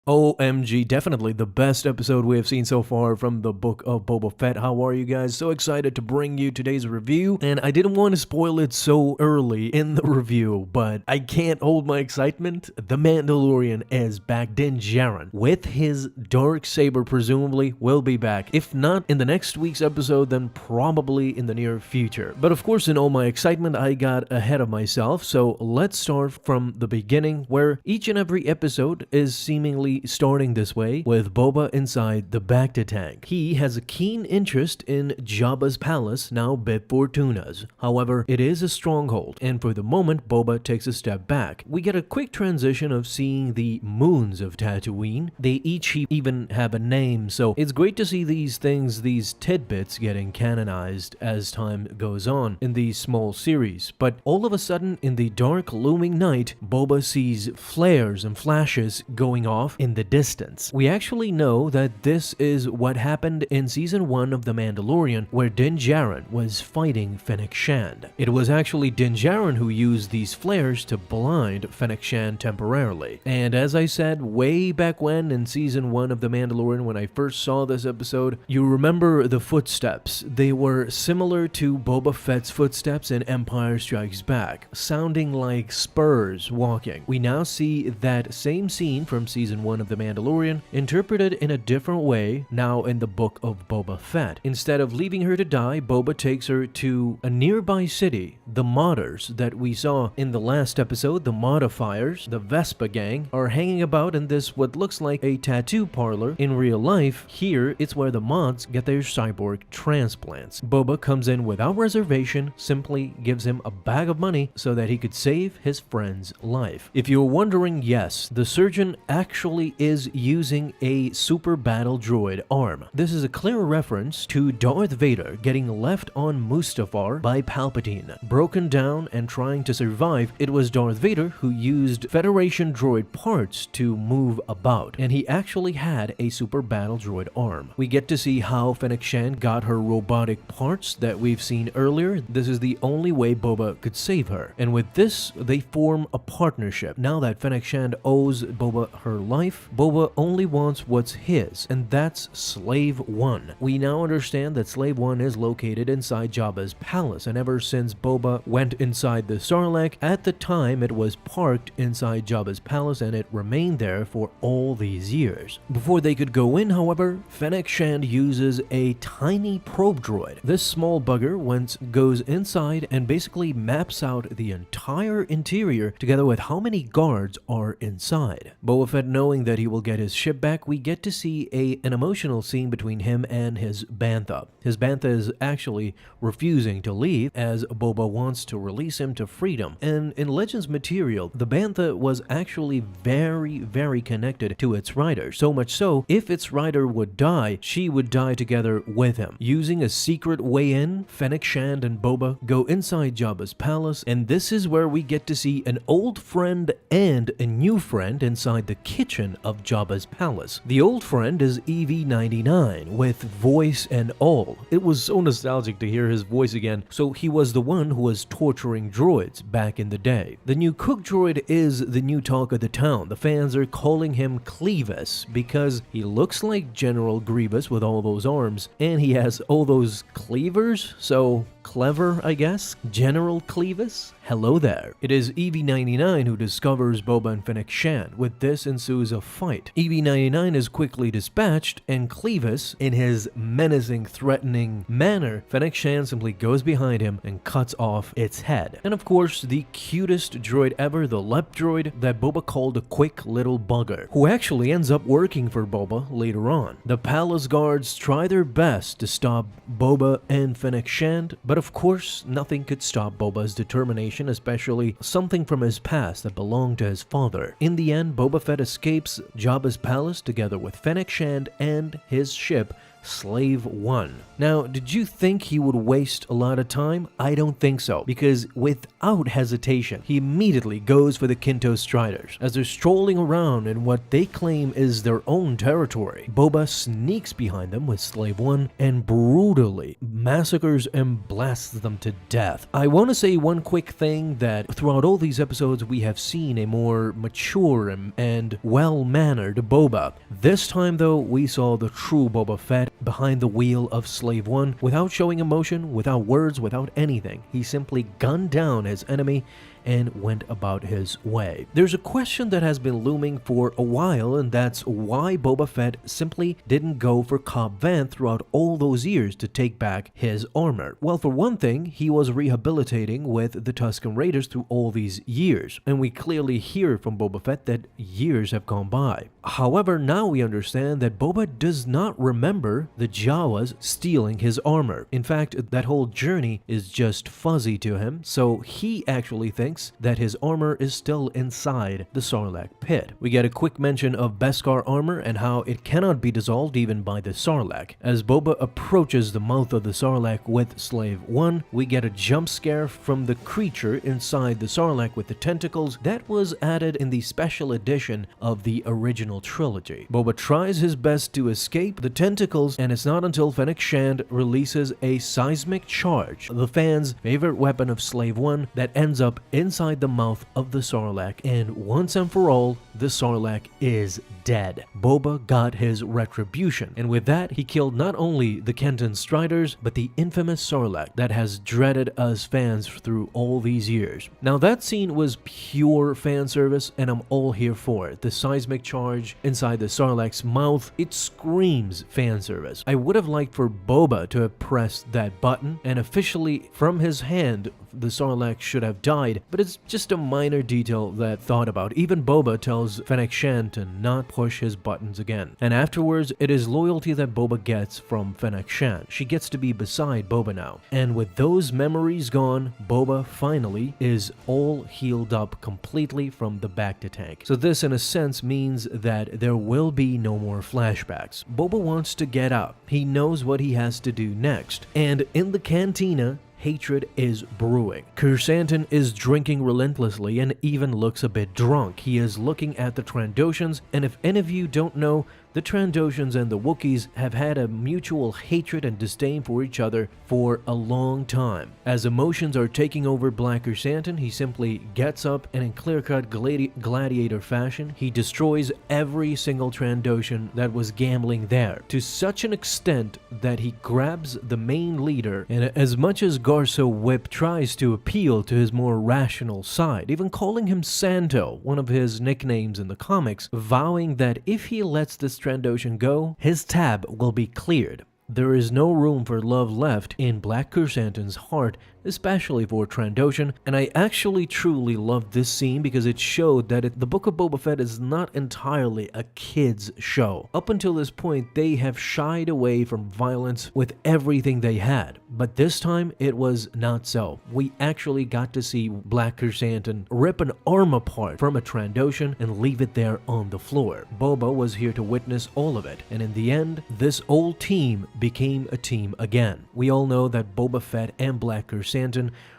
OMG, definitely the best episode we have seen so far from the book of Boba Fett. How are you guys? So excited to bring you today's review, and I didn't want to spoil it so early in the review, but I can't hold my excitement. The Mandalorian is back. Din Djarin, with his dark saber, presumably will be back. If not in the next week's episode, then probably in the near future. But of course, in all my excitement, I got ahead of myself, so let's start from the beginning, where each and every episode is seemingly starting this way, with Boba inside the Bacta tank. He has a keen interest in Jabba's palace, now Bib Fortuna's. However, it is a stronghold, and for the moment, Boba takes a step back. We get a quick transition of seeing the moons of Tatooine. They each even have a name, so it's great to see these things, these tidbits, getting canonized as time goes on in these small series. But all of a sudden, in the dark, looming night, Boba sees flares and flashes going off in the distance. We actually know that this is what happened in season 1 of The Mandalorian, where Din Djarin was fighting Fennec Shand. It was actually Din Djarin who used these flares to blind Fennec Shand temporarily. And as I said way back when in season 1 of The Mandalorian, when I first saw this episode, you remember the footsteps. They were similar to Boba Fett's footsteps in Empire Strikes Back, sounding like spurs walking. We now see that same scene from season 1 of The Mandalorian, interpreted in a different way now in the book of Boba Fett. Instead of leaving her to die, Boba takes her to a nearby city. The Modders that we saw in the last episode, the Modifiers, the Vespa gang, are hanging about in this what looks like a tattoo parlor. In real life, here it's where the mods get their cyborg transplants. Boba comes in without reservation, simply gives him a bag of money so that he could save his friend's life. If you're wondering, yes, the surgeon actually is using a super battle droid arm. This is a clear reference to Darth Vader getting left on Mustafar by Palpatine. Broken down and trying to survive, it was Darth Vader who used Federation droid parts to move about, and he actually had a super battle droid arm. We get to see how Fennec Shand got her robotic parts that we've seen earlier. This is the only way Boba could save her, and with this, they form a partnership. Now that Fennec Shand owes Boba her life, Boba only wants what's his, and that's Slave 1. We now understand that Slave 1 is located inside Jabba's palace, and ever since Boba went inside the Sarlacc, at the time it was parked inside Jabba's palace, and it remained there for all these years. Before they could go in, however, Fennec Shand uses a tiny probe droid. This small bugger goes inside and basically maps out the entire interior together with how many guards are inside. Boba Fett, knowing that he will get his ship back, we get to see an emotional scene between him and his Bantha. His Bantha is actually refusing to leave as Boba wants to release him to freedom. And in Legends material, the Bantha was actually very connected to its rider. So much so, if its rider would die, she would die together with him. Using a secret way in, Fennec Shand and Boba go inside Jabba's palace, and this is where we get to see an old friend and a new friend inside the kitchen of Jabba's palace. The old friend is EV-99 with voice and all. It was so nostalgic to hear his voice again, so he was the one who was torturing droids back in the day. The new cook droid is the new talk of the town. The fans are calling him Clevis because he looks like General Grievous with all those arms, and he has all those cleavers, so clever, I guess. General Clevis? Hello there. It is EV-99 who discovers Boba and Fennec Shand. With this ensues a fight. EV-99 is quickly dispatched, and Clevis, in his menacing, threatening manner, Fennec Shand simply goes behind him and cuts off its head. And of course, the cutest droid ever, the Lep droid that Boba called a quick little bugger, who actually ends up working for Boba later on. The palace guards try their best to stop Boba and Fennec Shand, but of course, nothing could stop Boba's determination, especially something from his past that belonged to his father. In the end, Boba Fett escapes Jabba's palace together with Fennec Shand and his ship Slave 1. Now, did you think he would waste a lot of time? I don't think so, because without hesitation, he immediately goes for the Kinto Striders. As they're strolling around in what they claim is their own territory, Boba sneaks behind them with Slave 1 and brutally massacres and blasts them to death. I want to say one quick thing, that throughout all these episodes we have seen a more mature and well-mannered Boba. This time though, we saw the true Boba Fett behind the wheel of Slave 1 without showing emotion, without words, without anything. He simply gunned down his enemy and went about his way. There's a question that has been looming for a while, and that's why Boba Fett simply didn't go for Cobb Vanth throughout all those years to take back his armor. Well, for one thing, he was rehabilitating with the Tusken Raiders through all these years, and we clearly hear from Boba Fett that years have gone by. However, now we understand that Boba does not remember the Jawas stealing his armor. In fact, that whole journey is just fuzzy to him, so he actually thinks that his armor is still inside the Sarlacc pit. We get a quick mention of Beskar armor and how it cannot be dissolved even by the Sarlacc. As Boba approaches the mouth of the Sarlacc with Slave 1, we get a jump scare from the creature inside the Sarlacc with the tentacles that was added in the special edition of the original trilogy. Boba tries his best to escape the tentacles, and it's not until Fennec Shand releases a seismic charge, the fans' favorite weapon of Slave 1, that ends up inside the mouth of the Sarlacc, and once and for all, the Sarlacc is dead. Boba got his retribution, and with that, he killed not only the Kenton Striders, but the infamous Sarlacc that has dreaded us fans through all these years. Now, that scene was pure fan service, and I'm all here for it. The seismic charge inside the Sarlacc's mouth, it screams fan service. I would have liked for Boba to have pressed that button, and officially from his hand, the Sarlacc should have died, but it's just a minor detail that thought about. Even Boba tells Fennec Shand to not push his buttons again. And afterwards, it is loyalty that Boba gets from Fennec Shand. She gets to be beside Boba now. And with those memories gone, Boba finally is all healed up completely from the Bacta tank. So this, in a sense, means that there will be no more flashbacks. Boba wants to get up. He knows what he has to do next. And in the cantina, hatred is brewing. Chrysanthemum is drinking relentlessly and even looks a bit drunk. He is looking at the Trandoshans, and if any of you don't know, the Trandoshans and the Wookiees have had a mutual hatred and disdain for each other for a long time. As emotions are taking over Black Chrysanthemum, he simply gets up and in clear-cut gladiator fashion, he destroys every single Trandoshan that was gambling there, to such an extent that he grabs the main leader, and as much as Garso Whip tries to appeal to his more rational side, even calling him Santo, one of his nicknames in the comics, vowing that if he lets this Trandoshan go, his tab will be cleared. There is no room for love left in Black Chrysanthemum's heart, especially for Trandoshan, and I actually truly loved this scene because it showed that the Book of Boba Fett is not entirely a kid's show. Up until this point, they have shied away from violence with everything they had, but this time it was not so. We actually got to see Black Chrysanthemum rip an arm apart from a Trandoshan and leave it there on the floor. Boba was here to witness all of it, and in the end, this old team became a team again. We all know that Boba Fett and Black Chrysanthemum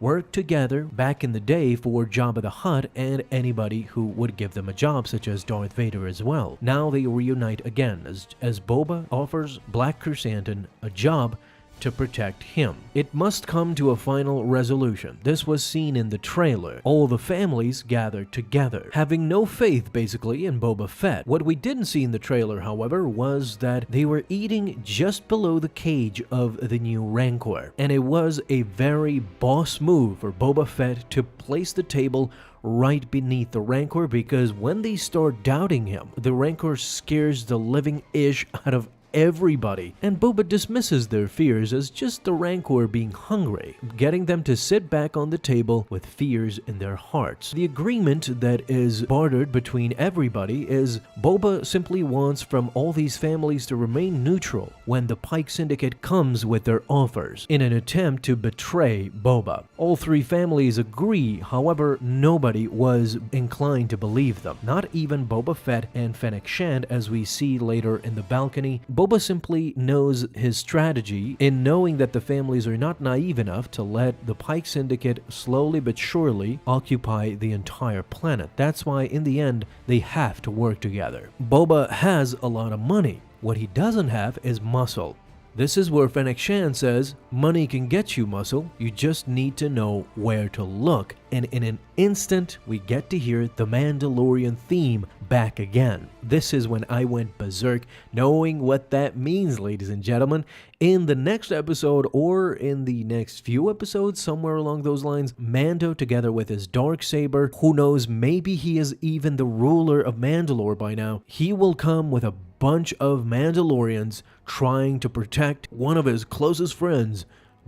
worked together back in the day for Jabba the Hutt and anybody who would give them a job, such as Darth Vader as well. Now they reunite again as Boba offers Black Chrysanthemum a job to protect him. It must come to a final resolution. This was seen in the trailer. All the families gathered together, having no faith basically in Boba Fett. What we didn't see in the trailer, however, was that they were eating just below the cage of the new Rancor, and it was a very boss move for Boba Fett to place the table right beneath the Rancor, because when they start doubting him, the Rancor scares the living ish out of everybody, and Boba dismisses their fears as just the Rancor being hungry, getting them to sit back on the table with fears in their hearts. The agreement that is bartered between everybody is Boba simply wants from all these families to remain neutral when the Pike Syndicate comes with their offers, in an attempt to betray Boba. All three families agree, however, nobody was inclined to believe them, not even Boba Fett and Fennec Shand, as we see later in the balcony. Boba simply knows his strategy in knowing that the families are not naive enough to let the Pike Syndicate slowly but surely occupy the entire planet. That's why in the end they have to work together. Boba has a lot of money. What he doesn't have is muscle. This is where Fennec Shand says, money can get you muscle, you just need to know where to look. And in an instant, we get to hear the Mandalorian theme back again. This is when I went berserk, knowing what that means, ladies and gentlemen. In the next episode, or in the next few episodes, somewhere along those lines, Mando, together with his Darksaber, who knows, maybe he is even the ruler of Mandalore by now, he will come with a bunch of Mandalorians trying to protect one of his closest friends,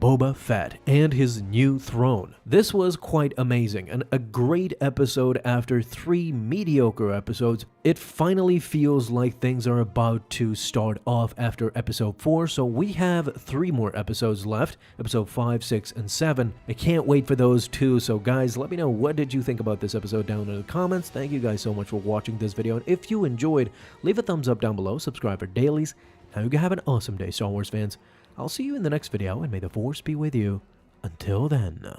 Boba Fett, and his new throne. This was quite amazing and a great episode. After 3 mediocre episodes, it finally feels like things are about to start off after episode 4, so we have 3 more episodes left, episode 5, 6, and 7. I can't wait for those too, so guys, let me know what did you think about this episode down in the comments. Thank you guys so much for watching this video, and if you enjoyed, leave a thumbs up down below, subscribe for dailies. Now you can have an awesome day, Star Wars fans. I'll see you in the next video, and may the Force be with you. Until then.